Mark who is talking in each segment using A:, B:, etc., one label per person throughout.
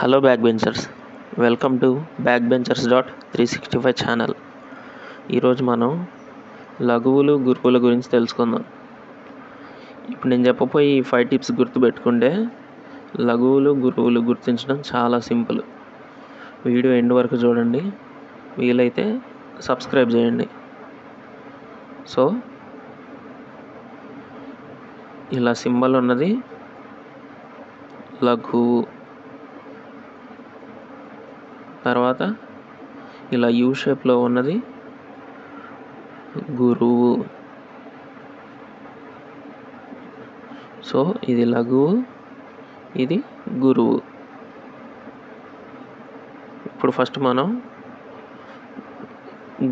A: Hello back benchers, welcome to backbenchers.365 channel. ఈరోజు మనం లఘువులు గురువుల గురించి తెలుసుకుందాం. ఇప్పుడు నేను చెప్పబోయే ఈ 5 టిప్స్ గుర్తుపెట్టుకుంటే లఘువులు గురువులు గుర్తించడం చాలా సింపుల్. వీడియో ఎండ్ వరకు చూడండి, వీలైతే సబ్స్క్రైబ్ చేయండి. సో ఇలా సింబల్ ఉన్నది లఘువు, తర్వాత ఇలా యూ షేప్లో ఉన్నది గురువు. సో ఇది లఘువు, ఇది గురువు. ఇప్పుడు ఫస్ట్ మనం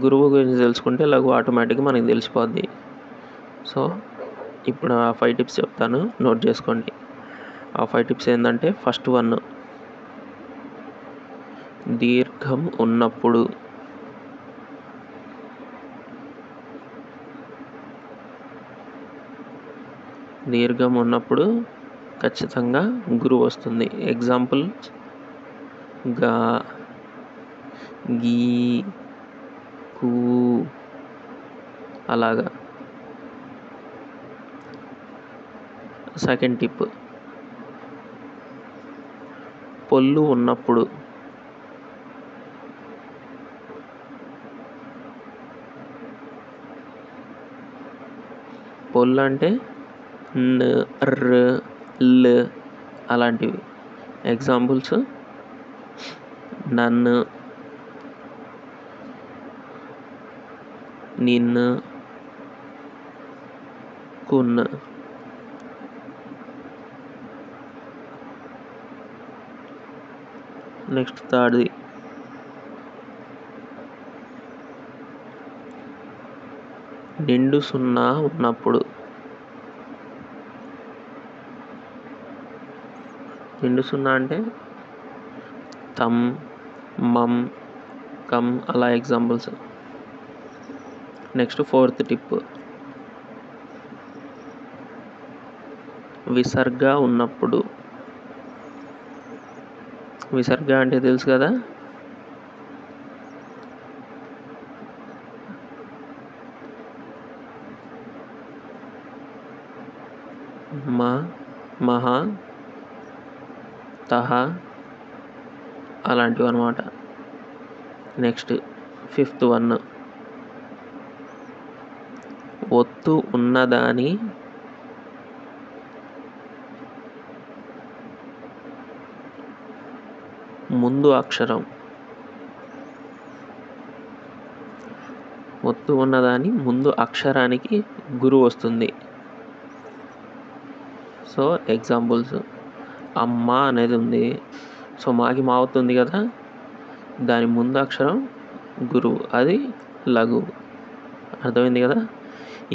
A: గురువు గురించి తెలుసుకుంటే లఘువు ఆటోమేటిక్గా మనకి తెలిసిపోద్ది. సో ఇప్పుడు ఆ 5 టిప్స్ చెప్తాను, నోట్ చేసుకోండి. ఆ 5 టిప్స్ ఏంటంటే, ఫస్ట్ వన్, దీర్ఘం ఉన్నప్పుడు. దీర్ఘం ఉన్నప్పుడు ఖచ్చితంగా గురువు వస్తుంది. ఎగ్జాంపుల్ గా, గీ, కూ, అలాగా. సెకండ్ టిప్, పొల్లు ఉన్నప్పుడు. పొల్లు అంటే న్, ర్, ల్ అలాంటివి. ఎగ్జాంపుల్స్ నన్ను, నిన్ను, కున్. నెక్స్ట్ థర్డ్ది, నిండు సున్నా ఉన్నప్పుడు. నిండు సున్నా అంటే తం, మం, కం అలా ఎగ్జాంపుల్స్. నెక్స్ట్ ఫోర్త్ టిప్, విసర్గ ఉన్నప్పుడు. విసర్గ అంటే తెలుసు కదా, మ, మహ, తహ అలాంటివి అన్నమాట. నెక్స్ట్ ఫిఫ్త్ వన్, ఒత్తు ఉన్నదాని ముందు అక్షరం. ఒత్తు ఉన్నదాని ముందు అక్షరానికి గురువు వస్తుంది. సో ఎగ్జాంపుల్స్, అమ్మ అనేది ఉంది, సో మాకి మా అవుతుంది కదా, దాని ముందు అక్షరం గురువు, అది లఘువు. అర్థమైంది కదా.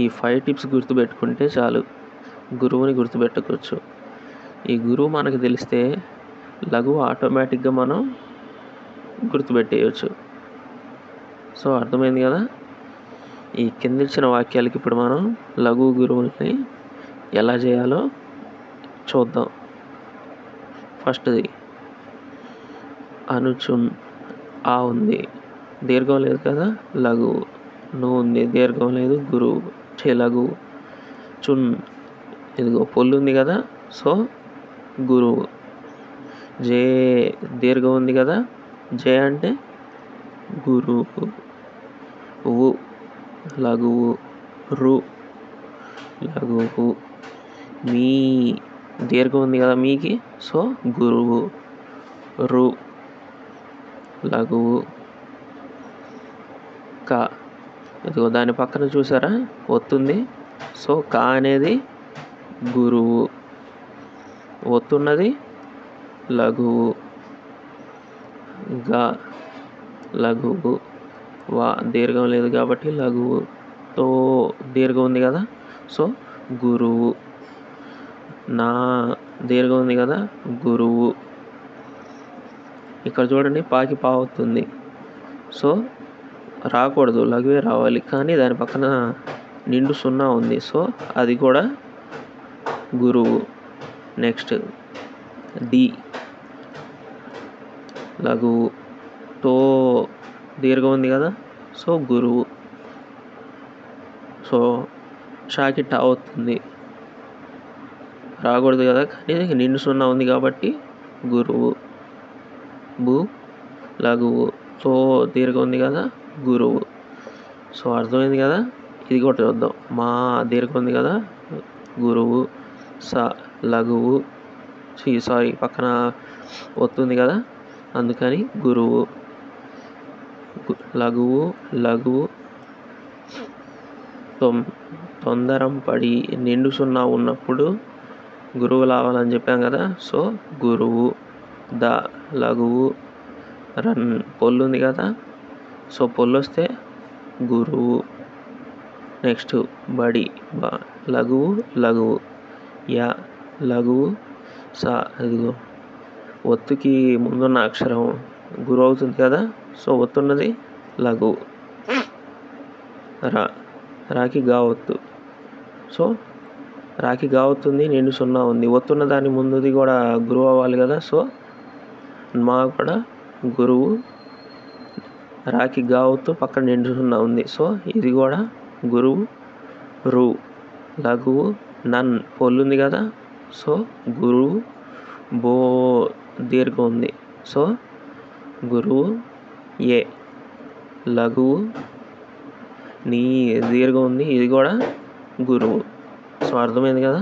A: ఈ 5 టిప్స్ గుర్తుపెట్టుకుంటే చాలు, గురువుని గుర్తుపెట్టుకోవచ్చు. ఈ గురువు మనకు తెలిస్తే లఘువు ఆటోమేటిక్గా మనం గుర్తుపెట్టేయచ్చు. సో అర్థమైంది కదా. ఈ కింద ఇచ్చిన వాక్యాలకి ఇప్పుడు మనం లఘువు గురువుని ఎలా చేయాలో చూద్దాం. ఫస్ట్ది, అనుచున్. ఆ ఉంది, దీర్ఘం లేదు కదా, లఘువు. ను ఉంది, దీర్ఘం లేదు, గురువు, చే లఘువు. చున్, ఇదిగో పొల్లు ఉంది కదా, సో గురువు. జే, దీర్ఘం ఉంది కదా, జే అంటే గురువు. వు, లఘువు. రు, లఘువు. మీ, దీర్ఘం ఉంది కదా మీకి, సో గురువు. రు, లఘువు. క, ఇదిగో దాని పక్కన చూసారా ఒత్తుంది, సో క అనేది గురువు. ఒత్తున్నది లఘువు. గ, లఘువు. వా, దీర్ఘం లేదు కాబట్టి లఘువు. తో, దీర్ఘం ఉంది కదా, సో గురువు. నా, దీర్ఘం ఉంది కదా, గురువు. ఇక్కడ చూడండి, పాకి పా అవుతుంది, సో రాకూడదు, లఘువే రావాలి, కానీ దాని పక్కన నిండు సున్నా ఉంది, సో అది కూడా గురువు. నెక్స్ట్ డి, లఘువు. తో దీర్ఘం ఉంది కదా, సో గురువు. సో షాకి టా అవుతుంది, రాకూడదు కదా, కానీ నిండు సున్నా ఉంది కాబట్టి గురువు. బు లఘువు. తో దీర్ఘం ఉంది కదా, గురువు. సో అర్థమైంది కదా. ఇది కూడా చూద్దాం. మా దీర్ఘం ఉంది కదా, గురువు. స లఘువు. సారీ పక్కన వస్తుంది కదా, అందుకని గురువు. లఘువు లఘువు. తొందరం పడి నిండు సున్నా ఉన్నప్పుడు గురువు లావాలని చెప్పాం కదా, సో గురువు. ద లఘువు. రన్ పొల్లు ఉంది కదా, సో పొల్లు వస్తే గురువు. నెక్స్ట్ బడి. లఘువు లఘువు. యా లఘువు. సా అదిగో ఒత్తుకి ముందున్న అక్షరం గురువు అవుతుంది కదా, సో ఒత్తున్నది లఘువు. రాకి గా ఒత్తు. సో రాకి గా అవుతుంది, నిండు సున్నా ఉంది, ఒత్తున్న దాని ముందుది కూడా గురువు అవ్వాలి కదా, సో మా కూడా గురువు. రాకి గా ఒత్తు పక్కన నిండు సున్నా ఉంది, సో ఇది కూడా గురువు. రు లఘువు. నన్ పొల్లు ఉంది కదా, సో గురువు. బో దీర్ఘం ఉంది, సో గురువు. ఏ లఘువు. నీ దీర్ఘం ఉంది, ఇది కూడా గురువు. సో అర్థమైంది కదా.